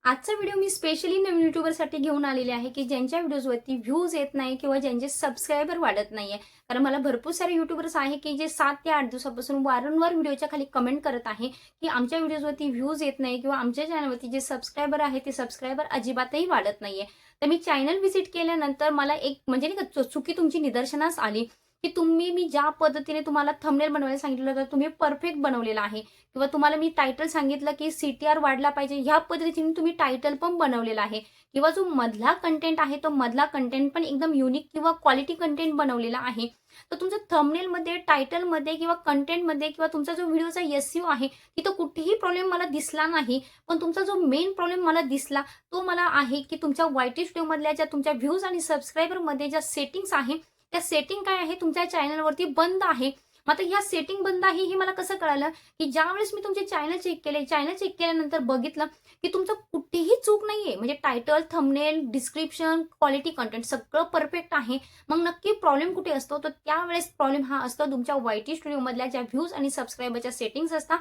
आजचा व्हिडिओ मी स्पेशली नवीन युट्यूबरसाठी घेऊन आलेले आहे, की ज्यांच्या व्हिडिओजवरती व्ह्यूज येत नाही किंवा ज्यांचे सबस्क्रायबर वाढत नाहीये. कारण मला भरपूर सारे युट्यूबर्स आहे, की जे 7 ते 8 दिवसापासून वारंवार व्हिडिओच्या खाली कमेंट करत आहे, की आमच्या व्हिडिओजवरती व्ह्यूज येत नाही किंवा आमच्या चॅनलवरती जे सबस्क्रायबर आहे, ते सबस्क्रायबर अजिबातही वाढत नाहीये. तर मी चॅनल व्हिजिट केल्यानंतर मला एक म्हणजे नाही का चुकी तुमची निदर्शनास आली, की मी ज्या पद्धतीने तुम्हाला थंबनेल बनवायला सांगितलं होतं, तुम्ही परफेक्ट बनवलेला आहे. किंवा तुम्हाला मी टायटल सांगितलं, की CTR वाढला पाहिजे, ह्या पद्धतीने तुम्ही टायटल पण बनवलेला आहे किंवा जो मधला कंटेंट आहे, तो मधला कंटेंट पण एकदम युनिक किंवा क्वालिटी कंटेंट बनवलेला आहे. तर तुमचं थंबनेलमध्ये, टायटलमध्ये किंवा कंटेंटमध्ये किंवा तुमचा जो व्हिडिओचा SEO आहे, तिथं कुठेही प्रॉब्लेम मला दिसला नाही. पण तुमचा जो मेन प्रॉब्लेम मला दिसला, तो मला आहे, की तुमच्या YT स्टुडिओमधल्या ज्या तुमच्या व्ह्यूज आणि सबस्क्रायबरमध्ये ज्या सेटिंग्स आहे, त्या सेटिंग काय आहे तुमच्या चॅनलवरती बंद आहे. मग आता ह्या सेटिंग बंद आहे हे मला कसं कळालं, की ज्यावेळेस मी तुमचे चॅनल चेक केल्यानंतर बघितलं, की तुमचं कुठेही चूक नाहीये. म्हणजे title, thumbnail, description, quality content सगळं परफेक्ट आहे. मग नक्की प्रॉब्लेम कुठे असतो? तर त्यावेळेस प्रॉब्लेम हा असतो तुमच्या YT स्टुडिओमधल्या ज्या व्ह्यूज आणि सबस्क्रायबरच्या सेटिंग्ज असतात,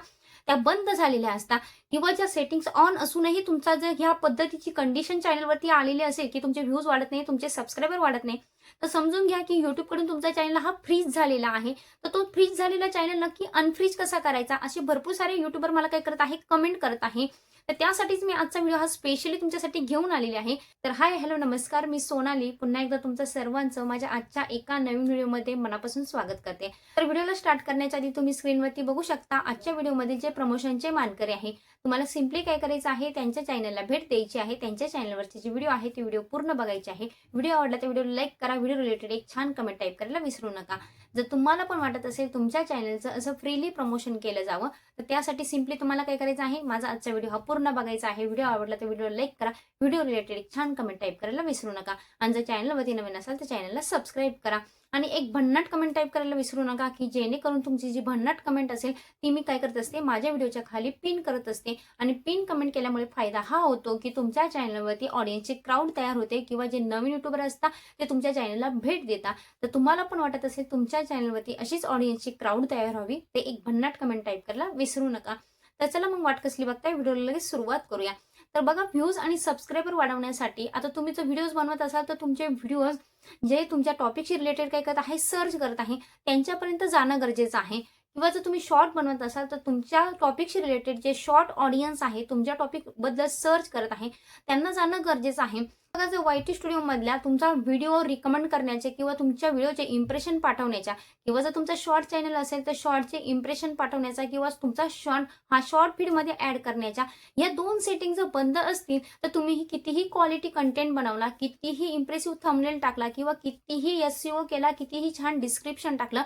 त्या बंद झालेल्या असतात किंवा ज्या सेटिंग्ज ऑन असूनही तुमचा जर ह्या पद्धतीची कंडिशन चॅनलवरती आलेली असेल, की तुमचे व्ह्यूज वाढत नाही, तुमचे सबस्क्रायबर वाढत नाही, तर समजून घ्या, की YouTubeकडून तुमचा चॅनल हा फ्रीज झालेला आहे. तर तो फ्रीज झालेला चॅनल नक्की अनफ्रीज कसा करायचा? असे भरपूर सारे युट्यूबर मला काय करत आहे, कमेंट करत आहे. तर त्यासाठीच मी आजचा व्हिडिओ हा स्पेशली तुमच्यासाठी घेऊन आलेले आहे. तर हाय, हॅलो, नमस्कार. मी सोनाली पुन्हा एकदा तुमचं सर्वांचं माझ्या आजच्या एका नवीन व्हिडिओमध्ये मनापासून स्वागत करते. तर व्हिडिओला स्टार्ट करण्याच्या आधी तुम्ही स्क्रीनवरती बघू शकता आजच्या व्हिडिओमध्ये जे प्रमोशनचे मानकरी आहे. तुम्हाला सिम्पली काय करायचं आहे, त्यांच्या चॅनलला भेट द्यायची आहे. त्यांच्या चॅनलवरची जी व्हिडिओ आहे ती व्हिडिओ पूर्ण बघायची आहे. व्हिडिओ आवडला तर व्हिडिओ लाईक करा. व्हिडिओ रिलेटेड एक छान कमेंट टाईप करायला विसरू नका. जर तुम्हाला पण वाटत असेल तुमच्या चॅनलचं असं फ्रीली प्रमोशन केलं जावं, तर त्यासाठी सिम्पली तुम्हाला काय करायचं आहे, माझा आजचा व्हिडिओ हा पूर्ण बघायचा आहे. व्हिडिओ आवडला तर व्हिडिओ लाईक करा. व्हिडिओ रिलेटेड एक छान कमेंट टाईप करायला विसरू नका. आणि जर चॅनलवरती नवीन असाल तर चॅनलला सबस्क्राईब करा. आणि एक भन्नाट कमेंट टाईप करायला विसरू नका, की जेणेकरून तुमची जी भन्नाट कमेंट असेल ती मी काय करत असते, माझ्या व्हिडिओच्या खाली पिन करत असते. आणि पिन कमेंट केल्यामुळे फायदा हा होतो, की तुमच्या चॅनलवरती ऑडियन्सची क्राउड तयार होते किंवा जे नवीन युट्यूबर असतात ते तुमच्या चॅनलला भेट देतात. तर तुम्हाला पण वाटत असेल तुमच्या चॅनलवरती अशीच ऑडियन्सची क्राउड तयार व्हावी, ते एक भन्नाट कमेंट टाईप करायला विसरू नका. तर चला मग वाट कसली बघताय, व्हिडिओला लगेच सुरुवात करूया. तर बघा, व्ह्यूज आणि सबस्क्रायबर वाढवण्यासाठी आता तुम्ही जर व्हिडिओज बनवत असाल तर तुमचे व्हिडिओज जे तुमच्या टॉपिकशी रिलेटेड काय करत आहे, सर्च करत आहे, त्यांच्यापर्यंत जाणं गरजेचं आहे. किंवा जर तुम्ही शॉर्ट बनवत असाल तर तुमच्या टॉपिकशी रिलेटेड जे शॉर्ट ऑडियन्स आहे, तुमच्या टॉपिकबद्दल सर्च करत आहे, त्यांना जाणं गरजेचं आहे. बघा, जर YT स्टुडिओमधल्या तुमचा व्हिडिओ रिकमेंड करण्याचे किंवा तुमच्या व्हिडिओचे इम्प्रेशन पाठवण्याच्या किंवा जर तुमचा शॉर्ट चॅनल असेल तर शॉर्टचे इम्प्रेशन पाठवण्याचा किंवा तुमचा शॉर्ट फीडमध्ये ॲड करण्याच्या, या 2 सेटिंग जर बंद असतील तर तुम्ही कितीही क्वालिटी कंटेंट बनवला, कितीही इम्प्रेसिव्ह थंबनेल टाकला किंवा कितीही SEO केला, कितीही छान डिस्क्रिप्शन टाकलं,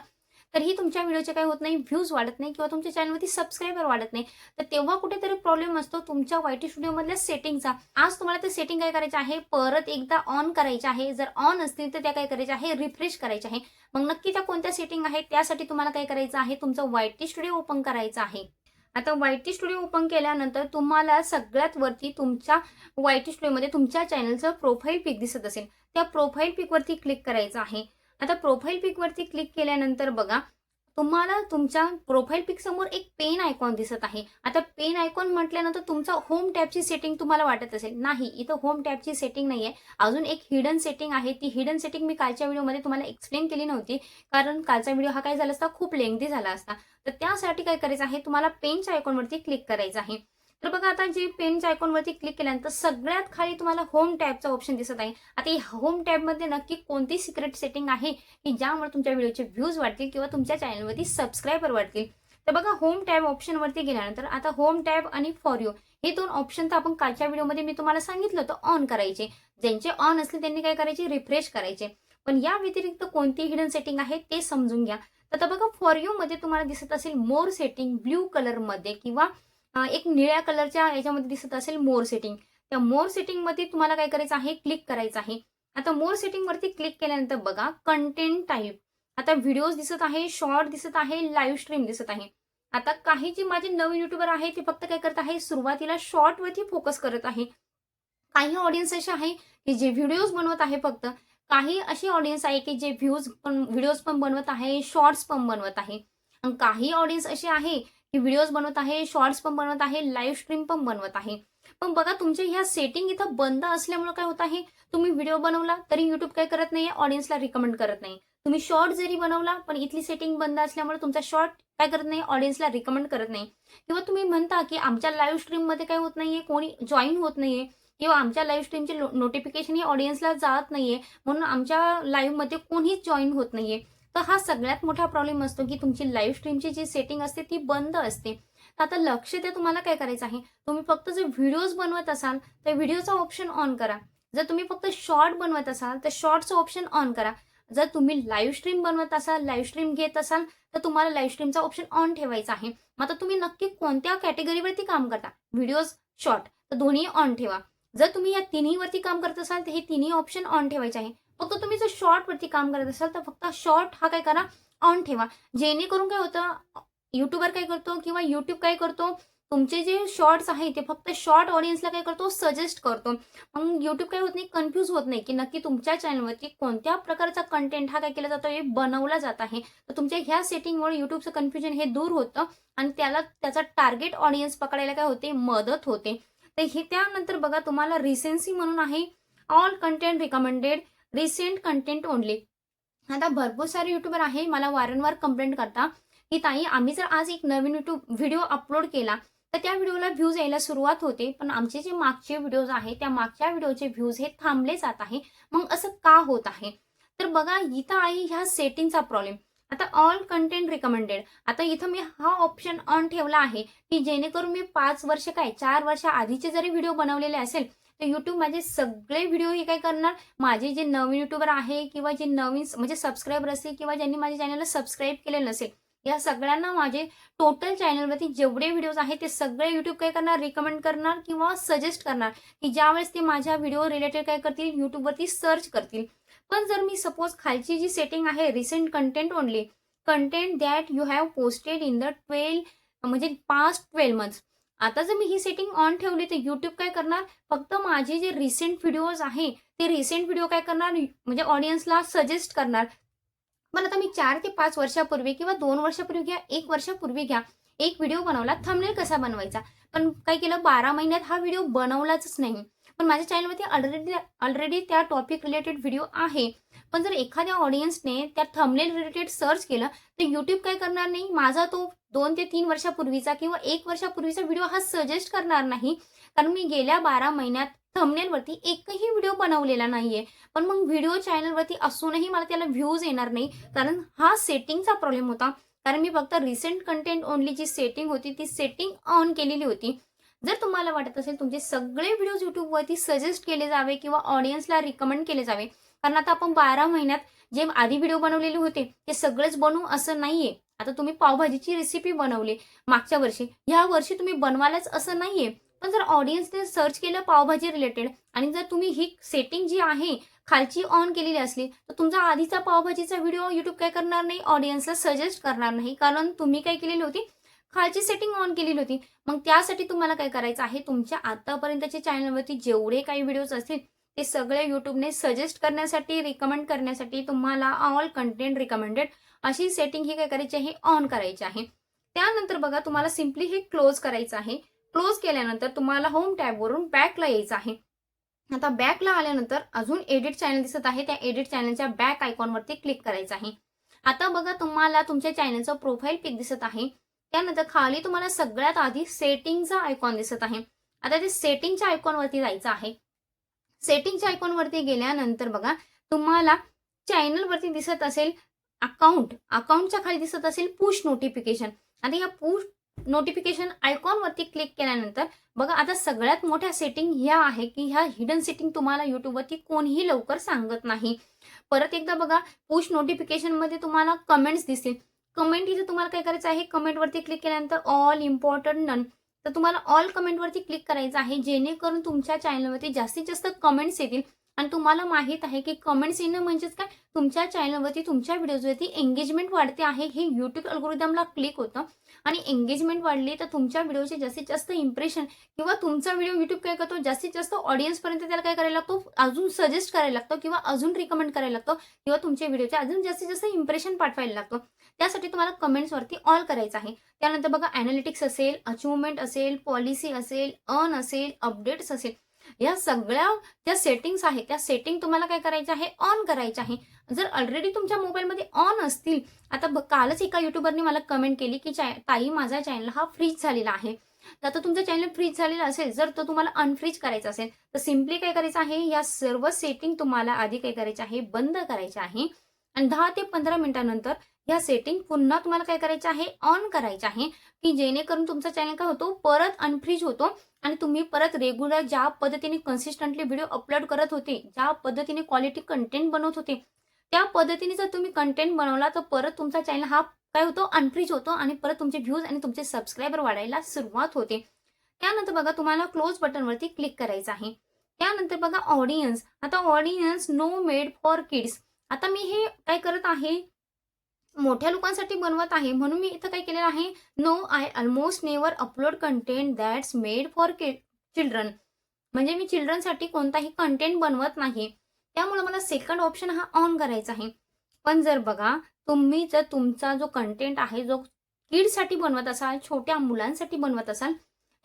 तरीही तुमच्या व्हिडिओचे काही होत नाही, व्ह्यूज वाढत नाही किंवा तुमच्या चॅनलवरती सबस्क्रायबर वाढत नाही. तर तेव्हा कुठेतरी प्रॉब्लेम असतो तुमच्या YT स्टुडिओमधल्या सेटिंगचा. आज तुम्हाला ते सेटिंग काय करायचं आहे, परत एकदा ऑन करायचे आहे. जर ऑन असतील तर त्या काय करायच्या आहे, रिफ्रेश करायच्या आहे. मग नक्की त्या कोणत्या सेटिंग आहेत, त्यासाठी तुम्हाला काय करायचं आहे, तुमचं YT स्टुडिओ ओपन करायचं आहे. आता YT स्टुडिओ ओपन केल्यानंतर तुम्हाला सगळ्यात वरती तुमच्या YT स्टुडिओमध्ये तुमच्या चॅनलचं प्रोफाईल पिक दिसत असेल. त्या प्रोफाईल पिकवरती क्लिक करायचं आहे. आता प्रोफाईल पिकवरती क्लिक केल्यानंतर बघा, तुम्हाला तुमच्या प्रोफाईल पिक समोर एक पेन आयकॉन दिसत आहे. आता पेन आयकॉन म्हटल्यानंतर तुमचा होम टॅबची सेटिंग तुम्हाला वाटत असेल. नाही, इथं होम टॅबची सेटिंग नाहीये. अजून एक हिडन सेटिंग आहे. ती हिडन सेटिंग मी कालच्या व्हिडिओमध्ये तुम्हाला एक्सप्लेन केली नव्हती. कारण कालचा व्हिडिओ हा काय झाला असता, खूप लेंथी झाला असता. तर त्यासाठी काय करायचं आहे, तुम्हाला पेनच्या आयकॉनवरती क्लिक करायचं आहे. तर बघा, आता जे पेनच्या आयकॉनवरती क्लिक केल्यानंतर सगळ्यात खाली तुम्हाला होम टॅबचा ऑप्शन दिसत आहे. आता या होम टॅबमध्ये नक्की कोणती सिक्रेट सेटिंग आहे, की ज्यामुळे तुमच्या व्हिडिओचे व्ह्यूज वाढतील किंवा तुमच्या चॅनलवरती सबस्क्रायबर वाढतील. तर बघा, होम टॅब ऑप्शनवरती गेल्यानंतर आता होम टॅब आणि फॉर यू हे 2 ऑप्शन तर आपण कालच्या व्हिडिओमध्ये मी तुम्हाला सांगितलं होतं ऑन करायचे. ज्यांचे ऑन असतील त्यांनी काय करायचे, रिफ्रेश करायचे. पण या व्यतिरिक्त कोणती हिडन सेटिंग आहे ते समजून घ्या. तर आता बघा, फॉर यू मध्ये तुम्हाला दिसत असेल मोर सेटिंग ब्ल्यू कलरमध्ये किंवा एक निळ्या कलरच्या याच्यामध्ये दिसत असेल मोर सेटिंग. त्या मोर सेटिंगमध्ये तुम्हाला काय करायचं आहे, क्लिक करायचं आहे. आता मोर सेटिंगवरती क्लिक केल्यानंतर बघा, कंटेंट टाईप. आता व्हिडिओज दिसत आहे, शॉर्ट दिसत आहे, लाईव्ह स्ट्रीम दिसत आहे. आता काही जे माझे नवीन युट्यूबर आहे ते फक्त काय करत आहे, सुरुवातीला शॉर्टवरती फोकस करत आहे. काही ऑडियन्स असे आहे की जे व्हिडिओज बनवत आहे फक्त. काही अशी ऑडियन्स आहे की जे व्हिडिओज पण बनवत आहे, शॉर्ट्स पण बनवत आहे. आणि काही ऑडियन्स असे आहे की व्हिडिओज बनवत आहे, शॉर्ट्स पण बनवत आहे, लाईव्ह स्ट्रीम पण बनवत आहे. पण बघा तुमच्या ह्या सेटिंग इथं बंद असल्यामुळे काय होत आहे, तुम्ही व्हिडिओ बनवला तरी YouTube काय करत नाहीये, ऑडियन्सला रिकमेंड करत नाही. तुम्ही शॉर्ट जरी बनवला पण इथली सेटिंग बंद असल्यामुळे तुमचा शॉर्ट काय करत नाही, ऑडियन्सला रिकमेंड करत नाही. किंवा तुम्ही म्हणता की आमच्या लाईव्ह स्ट्रीममध्ये काय होत नाहीये, कोणी जॉइन होत नाहीये किंवा आमच्या लाईव्ह स्ट्रीमचे नोटिफिकेशन हे ऑडियन्सला जात नाहीये, म्हणून आमच्या लाईव्हमध्ये कोणीच जॉइन होत नाहीये. तर हा सगळ्यात मोठा प्रॉब्लेम असतो की तुमची लाईव्ह स्ट्रीमची जी सेटिंग असते ती बंद असते. तर आता लक्ष द्या, तुम्हाला काय करायचं आहे, तुम्ही फक्त जर व्हिडिओज बनवत असाल तर व्हिडिओचा ऑप्शन ऑन करा. जर तुम्ही फक्त शॉर्ट बनवत असाल तर शॉर्टचं ऑप्शन ऑन करा. जर तुम्ही लाईव्ह स्ट्रीम बनवत असाल, लाईव्ह स्ट्रीम घेत असाल तर तुम्हाला लाईव्ह स्ट्रीमचा ऑप्शन ऑन ठेवायचा आहे. मग आता तुम्ही नक्की कोणत्या कॅटेगरीवरती काम करता, व्हिडिओज, शॉर्ट, तर दोन्ही ऑन ठेवा. जर तुम्ही या तिन्हीवरती काम करत असाल तर हे तिन्ही ऑप्शन ऑन ठेवायचे आहे. फक्त तुम्ही जर शॉर्टवरती काम करत असाल तर फक्त शॉर्ट हा काय करा, ऑन ठेवा. जेणेकरून काय होतं, युट्यूबर काय करतो किंवा युट्यूब काय करतो, तुमचे जे शॉर्ट्स आहे ते फक्त शॉर्ट ऑडियन्सला काय करतो, सजेस्ट करतो. मग युट्यूब काय होत नाही, कन्फ्यूज होत नाही की नक्की तुमच्या चॅनलवरती कोणत्या प्रकारचा कंटेंट हा काय केला जातो, हे बनवला जात आहे. तर तुमच्या ह्या सेटिंगमुळे युट्यूबचं कन्फ्युजन हे दूर होतं आणि त्याचा टार्गेट ऑडियन्स पकडायला काय होते, मदत होते. तर हे त्यानंतर बघा तुम्हाला रिसेन्सी म्हणून आहे, all content recommended, recent content only. आता भरपूर सारे युट्यूबर आहे, मला वारंवार कंप्लेंट करता की ताई आम्ही जर आज एक नवीन व्हिडिओ अपलोड केला तर त्या व्हिडिओला व्ह्यूज यायला सुरुवात होते, पण आमचे जे मागचे व्हिडिओज आहेत त्या मागच्या व्हिडिओचे व्ह्यूज हे थांबले जात आहे. मग असं का होत आहे? तर बघा इथं आहे ह्या सेटिंगचा प्रॉब्लेम. आता ऑल कंटेंट रिकमेंडेड, आता इथं मी हा ऑप्शन ऑन ठेवला आहे की जेणेकरून मी 5 वर्ष काय 4 वर्ष आधीचे जरी व्हिडिओ बनवलेले असेल तर YouTube माझे सगळे व्हिडिओ हे काय करणार, माझे जे नवीन युट्यूबर आहे किंवा जे नवीन म्हणजे सबस्क्रायबर असतील किंवा ज्यांनी माझ्या चॅनलला सबस्क्राईब केलेलं नसेल, या सगळ्यांना माझे टोटल चॅनलवरती जेवढे व्हिडिओज आहेत ते सगळे YouTube काय करणार, रिकमेंड करणार किंवा सजेस्ट करणार की ज्यावेळेस ते माझ्या व्हिडिओ रिलेटेड काय करतील, YouTubeवरती सर्च करतील. पण जर मी सपोज खालची जी सेटिंग आहे, recent content only, content that you have posted in the 12 म्हणजे पास्ट 12 मंथ्स, आता जर मी ही सेटिंग ऑन ठेवली तर YouTube काय करणार, फक्त माझे जे रिसेंट व्हिडिओज आहे ते रिसेंट व्हिडिओ काय करणार, म्हणजे ऑडियन्सला सजेस्ट करणार. पण आता मी 4 ते 5 वर्षापूर्वी किंवा 2 वर्षापूर्वी घ्या, 1 वर्षापूर्वी घ्या, एक व्हिडिओ बनवला, थंबनेल कसा बनवायचा, पण काय केलं 12 महिन्यात हा व्हिडिओ बनवलाच नाही. पण माझ्या चॅनलवरती ऑलरेडी त्या टॉपिक रिलेटेड व्हिडिओ आहे. पण जर एखाद्या ऑडियन्सने त्या थंबनेल रिलेटेड सर्च केलं तर YouTube काय करणार नाही, माझा तो 2 ते 3 वर्षापूर्वीचा किंवा 1 वर्षापूर्वीचा व्हिडिओ हा सजेस्ट करणार नाही. कारण मी गेल्या 12 महिन्यात थंबनेलवरती एकही व्हिडिओ बनवलेला नाहीये. पण मग व्हिडिओ चॅनलवरती असूनही मला त्याला व्ह्यूज येणार नाही, कारण हा सेटिंगचा प्रॉब्लेम होता. कारण मी फक्त रिसेंट कंटेंट ओनली जी सेटिंग होती ती सेटिंग ऑन केलेली होती. जर तुम्हाला वाटत असेल तुमचे सगळे व्हिडिओज YouTubeवरती सजेस्ट केले जावे किंवा ऑडियन्सला रिकमेंड केले जावे, कारण आता आपण 12 महिन्यात जे आधी व्हिडिओ बनवलेले होते ते सगळेच बनवू असं नाहीये. आता तुम्ही पावभाजीची रेसिपी बनवली मागच्या वर्षी, ह्या वर्षी तुम्ही बनवायलाच असं नाहीये. पण जर ऑडियन्सने सर्च केलं पावभाजी रिलेटेड आणि जर तुम्ही ही सेटिंग जी आहे खालची ऑन केलेली असली तर तुमचा आधीचा पावभाजीचा व्हिडिओ YouTube काय करणार नाही, ऑडियन्सला सजेस्ट करणार नाही, कारण तुम्ही काय केलेली होती, खालची सेटिंग ऑन केलेली होती. मग त्यासाठी तुम्हाला काय करायचं आहे, तुमच्या आतापर्यंतच्या चॅनलवरती जेवढे काही व्हिडिओज असतील ते सगळे YouTubeने सजेस्ट करण्यासाठी, रिकमेंड करण्यासाठी तुम्हाला ऑल कंटेंट रिकमेंडेड अशी सेटिंग ही काय करायची आहे, ऑन करायची आहे. त्यानंतर बघा तुम्हाला सिम्पली हे क्लोज करायचं आहे. क्लोज केल्यानंतर तुम्हाला होम टॅबवरून बॅकला यायचं आहे. आता बॅकला आल्यानंतर अजून एडिट चॅनल दिसत आहे, त्या एडिट चॅनलच्या बॅक आयकॉनवरती क्लिक करायचं आहे. आता बघा तुम्हाला तुमच्या चॅनलचं प्रोफाईल पिक दिसत आहे. त्यानंतर खाली तुम्हाला सगळ्यात आधी सेटिंगचा आयकॉन दिसत आहे. आता ते सेटिंगच्या आयकॉनवरती जायचं आहे. सेटिंगच्या आयकॉनवरती गेल्यानंतर बघा तुम्हाला चॅनलवरती दिसत असेल अकाउंटच्या खाली दिसत असेल पुश नोटिफिकेशन. आता या पुश नोटिफिकेशन आयकॉनवरती क्लिक केल्यानंतर बघा आता सगळ्यात मोठ्या सेटिंग ह्या आहे की ह्या हिडन सेटिंग तुम्हाला YouTubeवरती कोणीही लवकर सांगत नाही. परत एकदा बघा पुश नोटिफिकेशनमध्ये तुम्हाला कमेंट्स दिसतील. कमेंट इथे तुम्हाला काय करायचं आहे, कमेंटवरती क्लिक केल्यानंतर ऑल इम्पॉर्टंट नन, तर तुम्हाला ऑल कमेंटवरती क्लिक करायचं आहे, जेणेकरून तुमच्या चॅनलवरती जास्तीत जास्त कमेंट्स येतील आणि तुम्हाला माहीत आहे की कमेंट्स येणं म्हणजेच काय, तुमच्या चॅनलवरती तुमच्या व्हिडिओजवरती एंगेजमेंट वाढते आहे, हे यूट्यूब अल्गोरिदमला क्लिक होतं आणि एंगेजमेंट वाढली तर तुमच्या व्हिडिओचे जास्तीत जास्त इम्प्रेशन किंवा तुमचा व्हिडिओ यूट्यूब काय करतो, जास्तीत जास्त ऑडियन्सपर्यंत त्याला काय करायला लागतो, अजून सजेस्ट करायला लागतो किंवा अजून रिकमेंड करायला लागतो किंवा तुमच्या व्हिडिओचे अजून जास्तीत जास्त इम्प्रेशन पाठवायला लागतो. त्यासाठी तुम्हाला कमेंट्सवरती ऑल करायचं आहे. त्यानंतर बघा ॲनालिटिक्स असेल, अचिव्हमेंट असेल, पॉलिसी असेल, अर्न असेल, अपडेट्स असेल, या सगळ्या ज्या सेटिंग्स आहेत त्या सेटिंग तुम्हाला काय करायच्या आहे, ऑन करायच्या आहे. जर ऑलरेडी तुमच्या मोबाईलमध्ये ऑन असतील, आता कालच एका युट्यूबरने मला कमेंट केली की ताई माझा चॅनल हा फ्रीज झालेला आहे. तर आता तुमचा चॅनल फ्रीज झालेला असेल, जर तो तुम्हाला अनफ्रीज करायचा असेल तर सिम्पली काय करायचं आहे, या सर्व सेटिंग तुम्हाला आधी काय करायचं आहे, बंद करायचे आहे आणि 10 ते 15 मिनिटानंतर या सेटिंग पुन्हा तुम्हाला काय करायचं आहे, ऑन करायचं आहे, की जेणेकरून तुमचा चॅनल काय होतो, परत अनफ्रीज होतो आणि तुम्ही परत रेग्युलर ज्या पद्धतीने कन्सिस्टंटली व्हिडिओ अपलोड करत होते, ज्या पद्धतीने क्वालिटी कंटेंट बनवत होते, त्या पद्धतीने जर तुम्ही कंटेंट बनवला तर परत तुमचा चॅनल हा काय होतो, अनफ्रीज होतो आणि परत तुमचे व्ह्यूज आणि तुमचे सबस्क्रायबर वाढायला सुरुवात होते. त्यानंतर बघा तुम्हाला क्लोज बटनवरती क्लिक करायचं आहे. त्यानंतर बघा ऑडियन्स, आता audience know made for kids. आता मी हे काय करत आहे, मोठ्या लोकांसाठी बनवत आहे, म्हणून मी इथं काय केलेलं आहे, no I almost never upload content that's made for children. म्हणजे मी चिल्ड्रनसाठी कोणताही कंटेंट बनवत नाही. त्यामुळे मला सेकंड ऑप्शन हा ऑन करायचा आहे. पण जर बघा तुम्ही जर तुमचा जो कंटेंट आहे जो किड्ससाठी बनवत असाल, छोट्या मुलांसाठी बनवत असाल,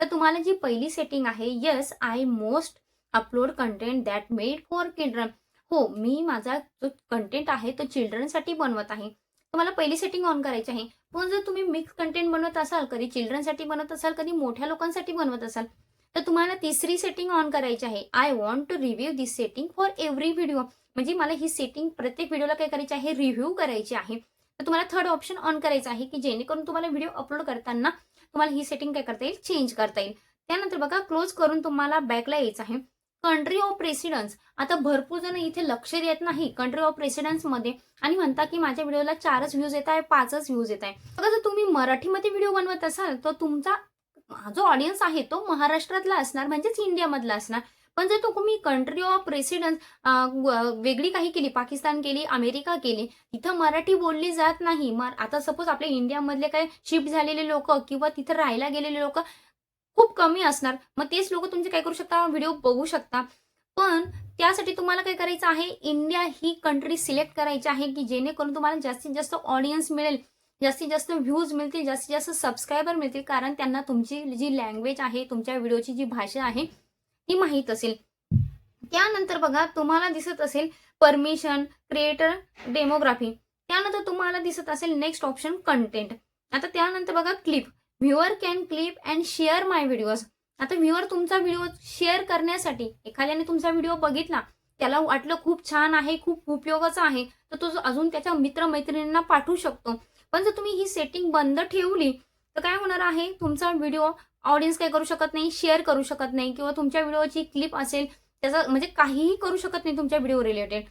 तर तुम्हाला जी पहिली सेटिंग आहे, yes I most upload content that made for children. हो, मी माझा जो कंटेंट आहे तो चिल्ड्रनसाठी बनवत आहे. तुम्हाला पहिली सेटिंग ऑन करायची आहे. पण जर तुम्ही मिक्स कंटेंट बनवत असाल, कधी चिल्ड्रनसाठी बनवत असाल, कधी मोठ्या लोकांसाठी बनवत असाल, तर तुम्हाला तिसरी सेटिंग ऑन करायची आहे. I want to review this setting for every video. म्हणजे मला ही सेटिंग प्रत्येक व्हिडिओला काय करायची आहे, रिव्ह्यू करायची आहे. तर तुम्हाला थर्ड ऑप्शन ऑन करायचं आहे, की जेणेकरून तुम्हाला व्हिडिओ अपलोड करताना तुम्हाला ही सेटिंग काय करता येईल, चेंज करता येईल. त्यानंतर बघा क्लोज करून तुम्हाला बॅकला यायचं आहे. Country of residence. आता भरपूर जण इथे लक्ष देत नाही कंट्री ऑफ रेसिडन्समध्ये आणि म्हणता की माझ्या व्हिडिओला 4च व्ह्यूज येत आहे, 5च व्ह्यूज येत आहे. बघा जर तुम्ही मराठीमध्ये व्हिडिओ बनवत असाल तर तुमचा जो ऑडियन्स आहे तो महाराष्ट्रातला असणार, म्हणजेच इंडियामधला असणार. पण जर तुम्ही कंट्री ऑफ रेसिडन्स वेगळी काही केली, पाकिस्तान केली, अमेरिका केली, तिथं मराठी बोलली जात नाही. आता सपोज आपल्या इंडियामधले काय शिफ्ट झालेले लोक किंवा तिथं राहायला गेलेले लोक खूप कमी असणार. मग तेच लोक तुमचे काय करू शकता, व्हिडिओ बघू शकता. पण त्यासाठी तुम्हाला काय करायचं आहे, इंडिया ही कंट्री सिलेक्ट करायची आहे, की जेणेकरून तुम्हाला जास्तीत जास्त ऑडियन्स मिळेल, जास्तीत जास्त व्ह्यूज मिळतील, जास्तीत जास्त सबस्क्रायबर मिळतील. कारण त्यांना तुमची जी लँग्वेज आहे, तुमच्या व्हिडिओची जी भाषा आहे ती माहीत असेल. त्यानंतर बघा तुम्हाला दिसत असेल परमिशन, क्रिएटर, डेमोग्राफी. त्यानंतर तुम्हाला दिसत असेल नेक्स्ट ऑप्शन कंटेंट. आता त्यानंतर बघा clip. Viewer can clip and share my videos. आता व्ह्युअर तुमचा व्हिडिओ शेअर करण्यासाठी, एखाद्याने तुमचा व्हिडिओ बघितला, त्याला वाटलं खूप छान आहे, खूप उपयोगाचा आहे, तर तो अजून त्याच्या मित्रमैत्रिणींना पाठवू शकतो. पण जर तुम्ही ही सेटिंग बंद ठेवली तर काय होणार आहे, तुमचा व्हिडिओ ऑडियन्स काय करू शकत नाही, शेअर करू शकत नाही किंवा तुमच्या व्हिडिओची क्लिप असेल त्याचा म्हणजे काहीही करू शकत नाही तुमच्या व्हिडिओ रिलेटेड.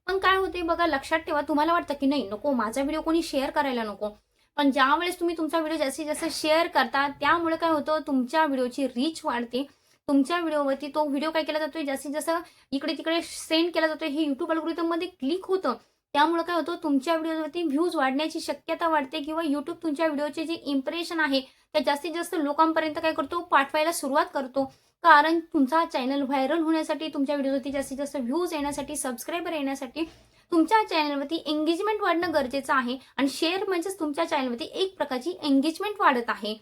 पण काय होते बघा, लक्षात ठेवा, तुम्हाला वाटतं की नाही नको, माझा व्हिडिओ कोणी शेअर करायला नको. पण ज्यावेळेस तुम्ही तुमचा व्हिडिओ जास्तीत जास्त शेअर करता त्यामुळे काय होतं, तुमच्या व्हिडिओची रीच वाढते. तुमच्या व्हिडिओवरती तो व्हिडिओ काय केला जातोय, जास्तीत जास्त इकडे तिकडे सेंड केला जातोय, हे युट्यूब अल्गोरिदममध्ये क्लिक होतं. त्यामुळे काय होतं, तुमच्या व्हिडिओवरती व्ह्यूज वाढण्याची शक्यता वाढते किंवा युट्यूब तुमच्या व्हिडिओचे जे इम्प्रेशन आहे त्या जास्तीत जास्त लोकांपर्यंत काय करतो, पाठवायला सुरुवात करतो. कारण तुमचा चॅनल व्हायरल होण्यासाठी, तुमच्या व्हिडिओवरती जास्तीत जास्त व्ह्यूज येण्यासाठी, सबस्क्रायबर येण्यासाठी तुमच्या चॅनलवरती एंगेजमेंट वाढणं गरजेचं आहे. आणि शेअर म्हणजेच तुमच्या चॅनलवरती एक प्रकारची एंगेजमेंट वाढत आहे.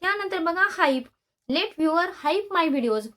त्यानंतर बघा हाईप. लेट व्ह्युअर हाईप माय व्हिडिओज.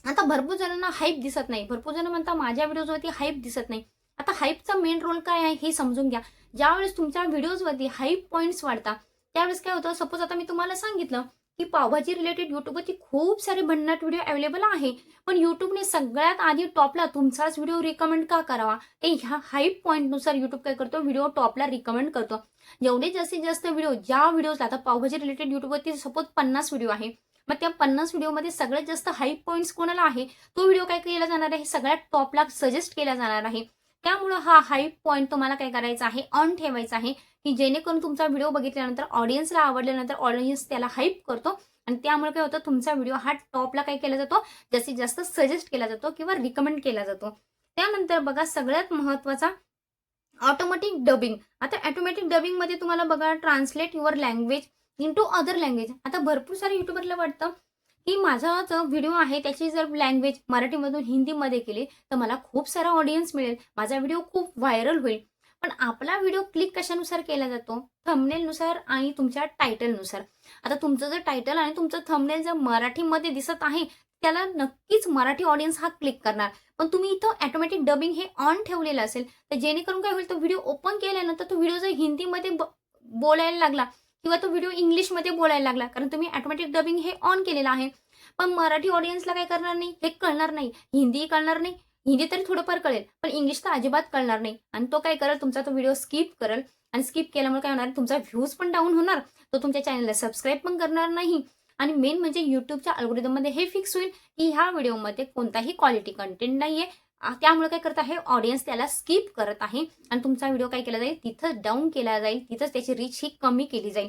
आता भरपूर जणांना हाईप दिसत नाही, भरपूर जण म्हणतात माझ्या व्हिडिओजवरती हाईप दिसत नाही. आता हाईपचा मेन रोल काय आहे हे समजून घ्या. ज्यावेळेस तुमच्या व्हिडिओजवरती हाईप पॉईंट्स वाढतात त्यावेळेस काय होतं, सपोज आता मी तुम्हाला सांगितलं की पावभाजी रिलेटेड युट्यूबवरती खूप सारे भन्नाट व्हिडिओ अवेलेबल आहे, पण युट्यूबने सगळ्यात आधी टॉपला तुमचाच व्हिडिओ रिकमेंड का करावा, ते ह्या हाईप पॉईंटनुसार युट्यूब काय करतो, व्हिडिओ टॉपला रिकमेंड करतो. जेवढे जास्तीत जास्त व्हिडिओ ज्या व्हिडिओजला, आता पावभाजी रिलेटेड युट्यूबवरती सपोज 50 व्हिडिओ आहे, मग त्या 50 व्हिडिओमध्ये सगळ्यात जास्त हाईप पॉईंट्स कोणाला आहे, तो व्हिडिओ काय केला जाणार आहे, सगळ्यात टॉपला सजेस्ट केला जाणार आहे. त्यामुळे हा हाईप पॉईंट तुम्हाला काय करायचा आहे, ऑन ठेवायचा आहे, की जेणेकरून तुमचा व्हिडिओ बघितल्यानंतर ऑडियन्सला आवडल्यानंतर ऑडियन्स त्याला हाईप करतो आणि त्यामुळे काय होतं, तुमचा व्हिडिओ हा टॉपला काय केला जातो, जास्तीत जास्त सजेस्ट केला जातो किंवा रिकमेंड केला जातो. त्यानंतर बघा सगळ्यात महत्त्वाचा ऑटोमॅटिक डबिंग. आता ऑटोमॅटिक डबिंगमध्ये तुम्हाला बघा translate your language into other language. आता भरपूर सारे युट्यूबरला वाटतं, की माझा जो व्हिडिओ आहे त्याची जर लँग्वेज मराठीमधून हिंदीमध्ये केली, तर मला खूप सारा ऑडियन्स मिळेल. माझा व्हिडिओ खूप व्हायरल होईल. पण आपला व्हिडिओ क्लिक कशानुसार केला जातो? थंबनेलनुसार आणि तुमच्या टायटलनुसार. आता तुमचं जर टायटल आणि तुमचं थंबनेल जर मराठीमध्ये दिसत आहे, त्याला नक्कीच मराठी ऑडियन्स हा क्लिक करणार. पण तुम्ही इथं ऑटोमॅटिक डबिंग हे ऑन ठेवलेलं असेल, तर जेणेकरून काय होईल, तो व्हिडिओ ओपन केल्यानंतर तो व्हिडिओ जर हिंदीमध्ये बोलायला लागला किंवा तो व्हिडिओ इंग्लिशमध्ये बोलायला लागला, कारण तुम्ही ऑटोमॅटिक डबिंग हे ऑन केलेलं आहे. पण मराठी ऑडियन्सला काय करणार नाही, हे कळणार नाही. हिंदी कळणार नाही. हिंदी तरी थोडंफार कळेल, पण इंग्लिश तर अजिबात कळणार नाही. आणि तो काय करेल, तुमचा तो व्हिडिओ स्किप करेल. आणि स्किप केल्यामुळे काय होणार, तुमचा व्ह्यूज पण डाऊन होणार. तो तुमच्या चॅनलला सबस्क्राईब पण करणार नाही. आणि मेन म्हणजे YouTubeच्या अल्गोरिदममध्ये हे फिक्स होईल, की ह्या व्हिडिओमध्ये कोणताही क्वालिटी कंटेंट नाहीये. त्यामुळे काय करत आहे, ऑडियन्स त्याला स्किप करत आहे आणि तुमचा व्हिडिओ काय केला जाईल, तिथं डाऊन केला जाईल. तिथंच त्याची रीच ही कमी केली जाईल.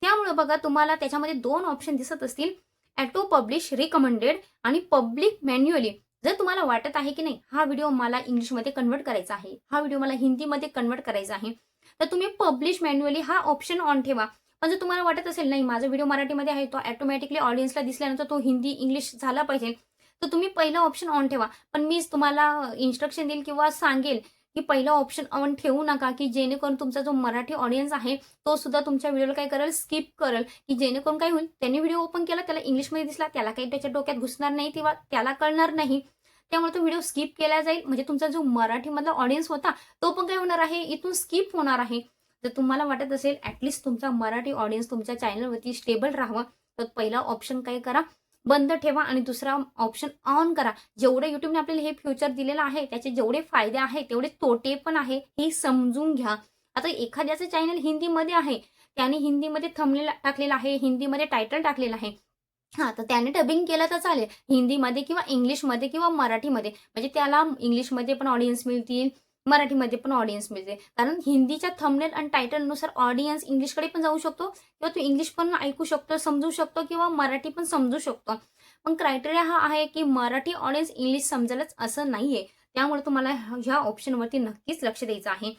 त्यामुळे बघा तुम्हाला त्याच्यामध्ये 2 ऑप्शन दिसत असतील, ऑटो पब्लिश रिकमेंडेड आणि पब्लिक मॅन्युअली. जर तुम्हाला वाटत आहे की नाही, हा व्हिडिओ मला इंग्लिशमध्ये कन्व्हर्ट करायचा आहे, हा व्हिडिओ मला हिंदीमध्ये कन्व्हर्ट करायचा आहे, तर तुम्ही पब्लिश मॅन्युअली हा ऑप्शन ऑन ठेवा. पण जर तुम्हाला वाटत असेल नाही, माझा व्हिडिओ मराठीमध्ये आहे, तो ऑटोमॅटिकली ऑडियन्सला दिसल्यानंतर तो हिंदी इंग्लिश झाला पाहिजे, तर तुम्ही पहिला ऑप्शन ऑन ठेवा. पण मीच तुम्हाला इन्स्ट्रक्शन देईल किंवा सांगेल, की पहिला ऑप्शन ऑन ठेवू नका, की जेणेकरून तुमचा जो मराठी ऑडियन्स आहे, तो सुद्धा तुमच्या व्हिडिओला काय करेल, स्किप करेल, की जेणेकरून काय होईल, त्यांनी व्हिडिओ ओपन केला, त्याला इंग्लिशमध्ये दिसला, त्याला काही त्याच्या डोक्यात घुसणार नाही किंवा त्याला कळणार नाही. त्यामुळे तो व्हिडिओ स्किप केला जाईल. म्हणजे तुमचा जो मराठीमधला ऑडियन्स होता, तो पण काय होणार आहे, इथून स्किप होणार आहे. जर तुम्हाला वाटत असेल ॲटलीस्ट तुमचा मराठी ऑडियन्स तुमच्या चॅनलवरती स्टेबल राहावं, तर पहिला ऑप्शन काय करा, बंद ठेवा आणि दुसरा ऑप्शन ऑन करा. जेवढे YouTubeने आपल्याला हे फ्युचर दिलेलं आहे, त्याचे जेवढे फायदे आहेत, तेवढे तोटे पण आहे, हे समजून घ्या. आता एखाद्याचं चॅनल हिंदीमध्ये आहे, त्याने हिंदीमध्ये थंबनेल टाकलेलं आहे, हिंदीमध्ये टायटल टाकलेलं आहे. हां, तर त्याने डबिंग केलं तर चालेल. हिंदीमध्ये किंवा इंग्लिशमध्ये किंवा मराठीमध्ये. म्हणजे त्याला इंग्लिशमध्ये पण ऑडियन्स मिळतील, मराठीमध्ये पण ऑडियन्स मिळते. कारण हिंदीच्या थंबनेल आणि टायटलनुसार ऑडियन्स इंग्लिशकडे पण जाऊ शकतो किंवा तो इंग्लिश पण ऐकू शकतो, समजू शकतो किंवा मराठी पण समजू शकतो. पण क्रायटेरिया हा आहे, की मराठी ऑडियन्स इंग्लिश समजेलच असं नाहीये. त्यामुळे तुम्हाला ह्या ऑप्शनवरती नक्कीच लक्ष द्यायचं आहे.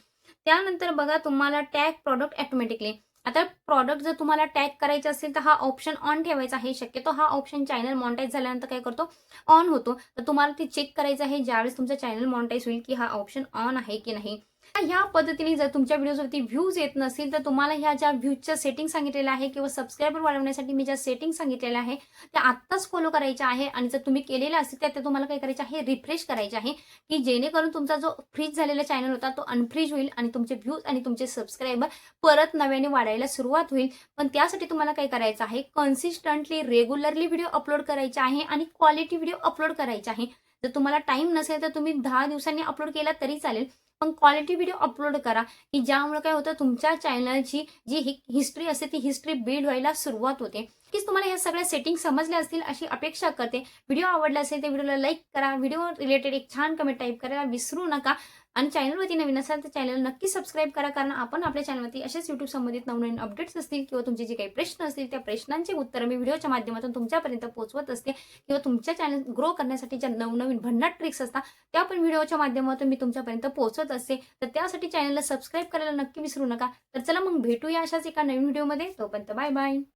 त्यानंतर बघा तुम्हाला टॅग प्रॉडक्ट ऑटोमॅटिकली. आता प्रॉडक्ट जर तुम्हाला टॅग करायचं असेल, तर हा ऑप्शन ऑन ठेवायचा आहे. शक्यतो हा ऑप्शन चॅनल मॉनिटाईज झाल्यानंतर काय करतो, ऑन होतो. तर तुम्हाला ते चेक करायचं आहे ज्यावेळेस तुमचं चॅनल मॉनिटाईज होईल, की हा ऑप्शन ऑन आहे की नाही. ह्या पद्धतीने जर तुमच्या व्हिडिओजवरती व्ह्यूज येत नसतील, तर तुम्हाला ह्या ज्या व्ह्यूजच्या सेटिंग सांगितलेल्या आहे किंवा सबस्क्रायबर वाढवण्यासाठी मी ज्या सेटिंग सांगितलेल्या आहे, त्या आत्ताच फॉलो करायच्या आहे. आणि जर तुम्ही केलेल्या असतील, तर ते तुम्हाला काय करायचं आहे, रिफ्रेश करायचे आहे, की जेणेकरून तुमचा जो फ्रीज झालेला चॅनल होता, तो अनफ्रीज होईल आणि तुमचे व्ह्यूज आणि तुमचे सबस्क्रायबर परत नव्याने वाढायला सुरुवात होईल. पण त्यासाठी तुम्हाला काय करायचं आहे, कन्सिस्टंटली रेग्युलरली व्हिडिओ अपलोड करायचे आहे आणि क्वालिटी व्हिडिओ अपलोड करायचे आहे. जर तुम्हाला टाईम नसेल, तर तुम्ही 10 दिवसांनी अपलोड केला तरी चालेल. पण क्वालिटी व्हिडिओ अपलोड करा, की ज्यामुळे काय होतं, तुमच्या चॅनलची जी हिस्ट्री असते, ती हिस्ट्री बिल्ड व्हायला सुरुवात होते. नक्कीच तुम्हाला ह्या सगळ्या सेटिंग समजल्या असतील अशी अपेक्षा करते. व्हिडिओ आवडला असेल तर व्हिडिओला लाईक करा. व्हिडिओ रिलेटेड एक छान कमेंट टाईप करायला विसरू नका. आणि चॅनलवरती नवीन असाल तर चॅनल नक्की सबस्क्राईब करा, कारण आपण आपल्या चॅनलवरती असेच YouTube संबंधित नवनवीन अपडेट्स असतील किंवा तुमचे जे काही प्रश्न असतील, त्या प्रश्नांची उत्तरं मी व्हिडिओच्या माध्यमातून तुमच्यापर्यंत पोहोचवत असते किंवा तुमच्या चॅनल ग्रो करण्यासाठी ज्या नवनवीन भन्नाट ट्रिक्स असतात, त्या पण व्हिडिओच्या माध्यमातून मी तुमच्यापर्यंत पोहोचवत असते. तर त्यासाठी चॅनलला सबस्क्राईब करायला नक्की विसरू नका. तर चला मग भेटूया अशाच एका नवीन व्हिडिओमध्ये. तोपर्यंत बाय बाय.